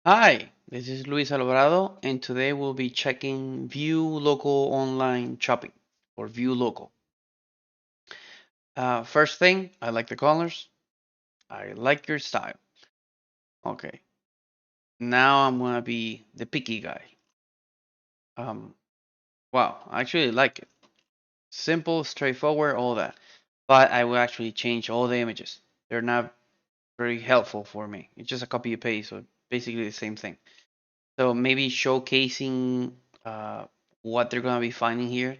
Hi, this is Luis Alvarado, and today we'll be checking ViewLocal online shopping or ViewLocal. First thing, I like the colors. I like your style. Okay, now I'm gonna be the picky guy. Um, wow, I actually like it. Simple, straightforward, all that. But I will actually change all the images. They're not very helpful for me. It's just a copy and paste, so basically the same thing. So maybe showcasing uh, what they're gonna be finding here,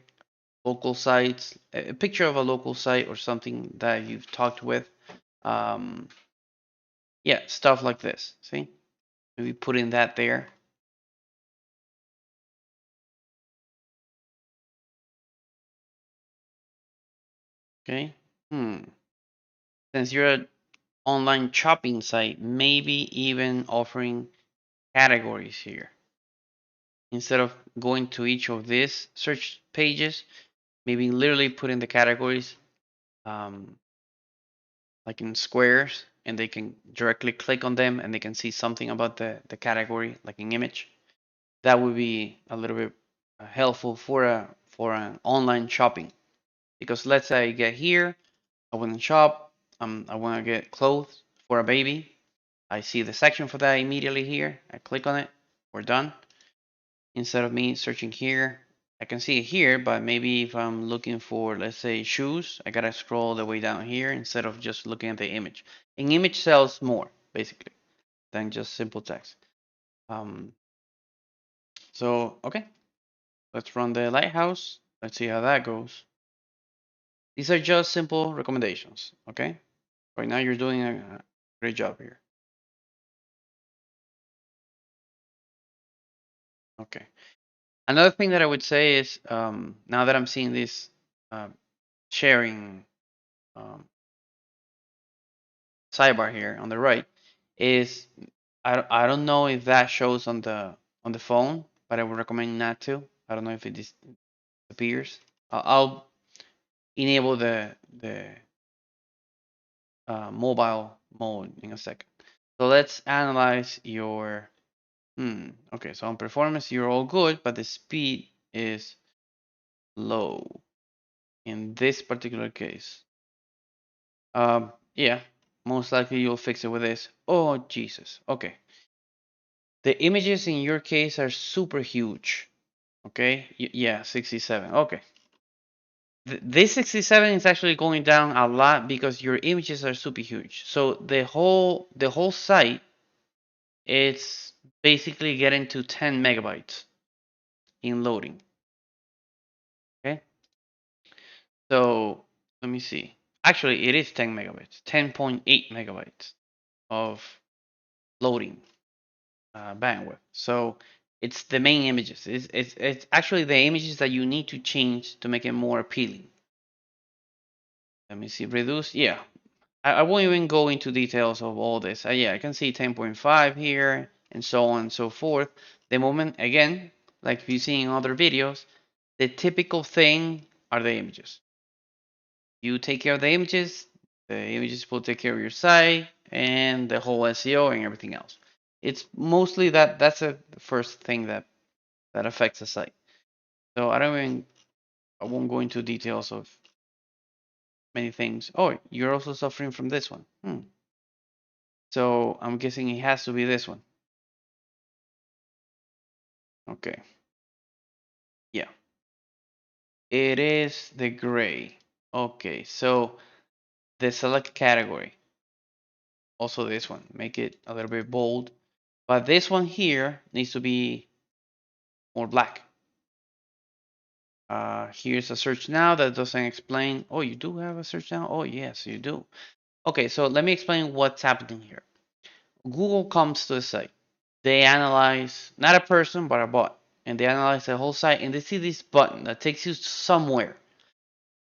local sites, a picture of a local site or something that you've talked with. Um, yeah, stuff like this. See, maybe putting that there. Okay. Hmm. Since you're an online shopping site, maybe even offering categories here instead of going to each of these search pages. Maybe literally putting the categories um, like in squares, and they can directly click on them and they can see something about the category, like an image. That would be a little bit helpful for an online shopping. Because let's say I get here, I want to shop, I want to get clothes for a baby. I see the section for that immediately here. I click on it. We're done. Instead of me searching here, I can see it here, but maybe if I'm looking for, let's say, shoes, I gotta scroll the way down here instead of just looking at the image. An image sells more, basically, than just simple text. Um, so, okay, let's run the lighthouse. Let's see how that goes. These are just simple recommendations, okay? Right now you're doing a great job here. Okay. Another thing that I would say is now that I'm seeing this uh, sharing um, sidebar here on the right, is I don't know if that shows on the phone, but I would recommend not to. I don't know if it disappears. I'll enable the mobile mode in a second. So let's analyze your. Okay, so on performance you're all good, but the speed is low in this particular case. Yeah, most likely you'll fix it with this. Oh Jesus. Okay. The images in your case are super huge. Okay. Yeah, 67. Okay. This 67 is actually going down a lot because your images are super huge. So the whole site it's basically getting to 10 megabytes in loading. Okay. So let me see. Actually, it is 10 megabytes, 10.8 megabytes of loading bandwidth. So it's the main images. It's actually the images that you need to change to make it more appealing. Let me see. Reduce. Yeah. I won't even go into details of all this. Yeah, I can see 10.5 here and so on and so forth. The moment, again, like you see in other videos, the typical thing are the images. You take care of the images will take care of your site and the whole SEO and everything else. It's mostly that's the first thing that affects the site. So I won't go into details of many things. Oh, you're also suffering from this one. So I'm guessing it has to be this one. Okay. Yeah. It is the gray. Okay. So the select category. Also this one. Make it a little bit bold. But this one here needs to be more black. Here's a search now that doesn't explain. Oh, you do have a search now? Oh, yes, you do. Okay, so let me explain what's happening here. Google comes to the site. They analyze not a person, but a bot. And they analyze the whole site and they see this button that takes you somewhere.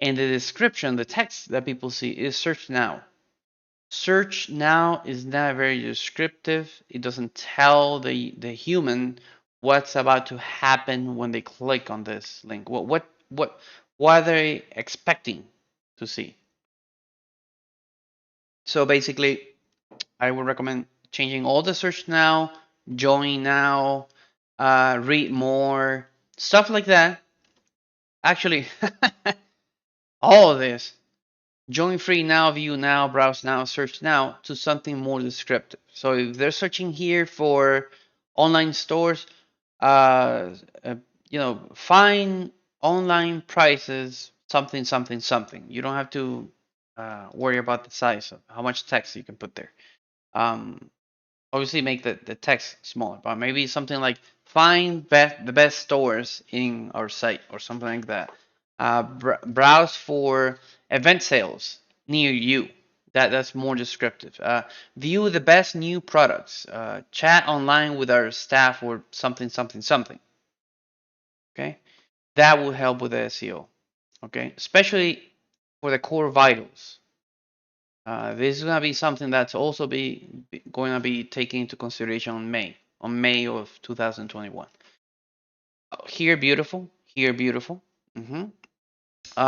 And the description, the text that people see is search now. Search now is not very descriptive. It doesn't tell the human what's about to happen when they click on this link. What are they expecting to see? So basically, I would recommend changing all the search now join now, read more, stuff like that. Actually, all of this, join free now, view now, browse now, search now, to something more descriptive. So if they're searching here for online stores, uh, uh, find online prices, something, something, something. You don't have to worry about the size of how much text you can put there. Um, Obviously, make the text smaller, but maybe something like find the best stores in our site or something like that. Browse for event sales near you. That's more descriptive. View the best new products. Chat online with our staff or something, something, something. Okay, that will help with the SEO. Okay, especially for the core vitals. This is gonna be something that's also going to be taken into consideration on May of 2021. Here, beautiful. Here, beautiful. Mm-hmm.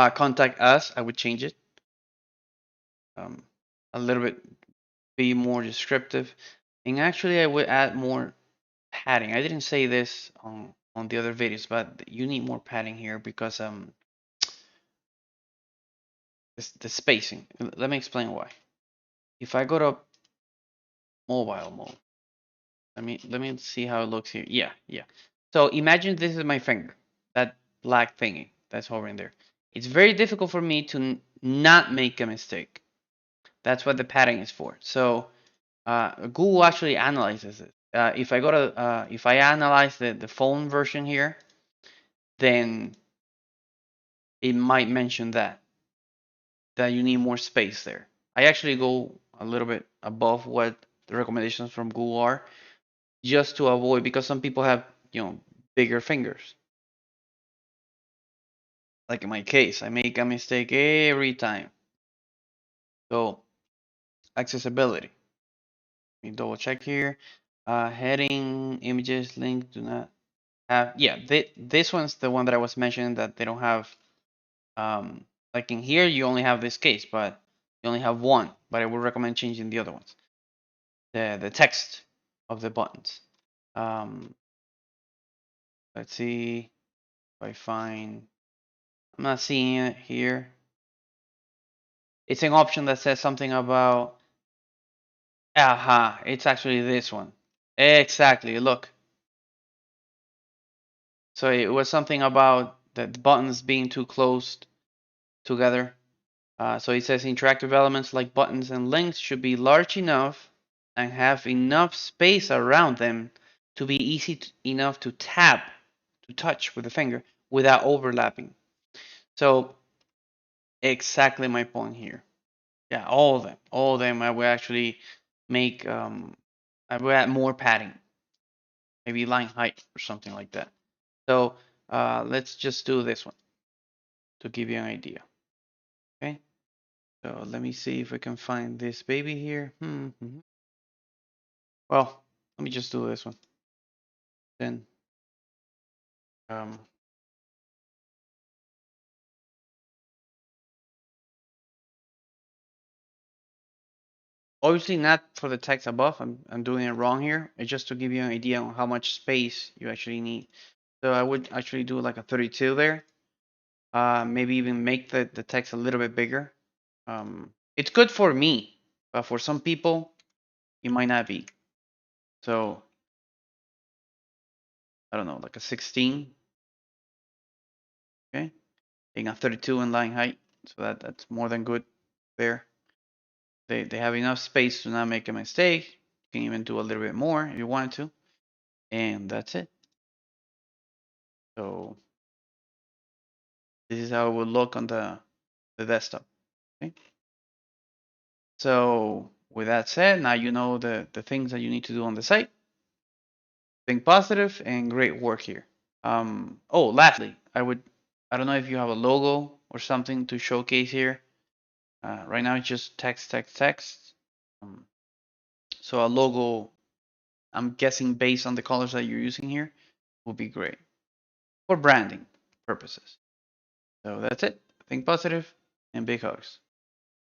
Contact us. I would change it um, a little bit, be more descriptive, and actually, I would add more padding. I didn't say this on the other videos, but you need more padding here because the spacing. Let me explain why. If I go to mobile mode, let me see how it looks here. Yeah, yeah. So imagine this is my finger, that black thingy that's hovering there. It's very difficult for me to not make a mistake. That's what the padding is for. So Google actually analyzes it. If I analyze the phone version here, then it might mention that you need more space there. I actually go a little bit above what the recommendations from Google are, just to avoid, because some people have bigger fingers. Like in my case, I make a mistake every time. So accessibility. Let me double check here. Heading images link do not have. Yeah, this one's the one that I was mentioning that they don't have. Like in here, you only have this case, but you only have one. But I would recommend changing the other ones. The text of the buttons. Um, let's see if I find. I'm not seeing it here. It's an option that says something about. Aha, it's actually this one. Exactly, look. So it was something about the buttons being too close together. So it says interactive elements like buttons and links should be large enough and have enough space around them to be easy enough to tap, to touch with the finger without overlapping. So exactly my point here. Yeah, all of them. I will actually make. I will add more padding, maybe line height or something like that. So let's just do this one to give you an idea. Okay. So let me see if I can find this baby here. Well, let me just do this one. Then um, obviously not for the text above. I'm doing it wrong here. It's just to give you an idea on how much space you actually need. So I would actually do like a 32 there. Maybe even make the text a little bit bigger. It's good for me, but for some people, it might not be. So I don't know, like a 16, okay, and a 32 in line height. So that's more than good there. They have enough space to not make a mistake. You can even do a little bit more if you wanted to, and that's it. So this is how it would look on the desktop. Okay. So with that said, now you know the things that you need to do on the site. Think positive and great work here. Oh, lastly, I don't know if you have a logo or something to showcase here. Right now it's just text, text, text. Um, so a logo, I'm guessing based on the colors that you're using here, would be great for branding purposes. So that's it. Think positive and big hugs.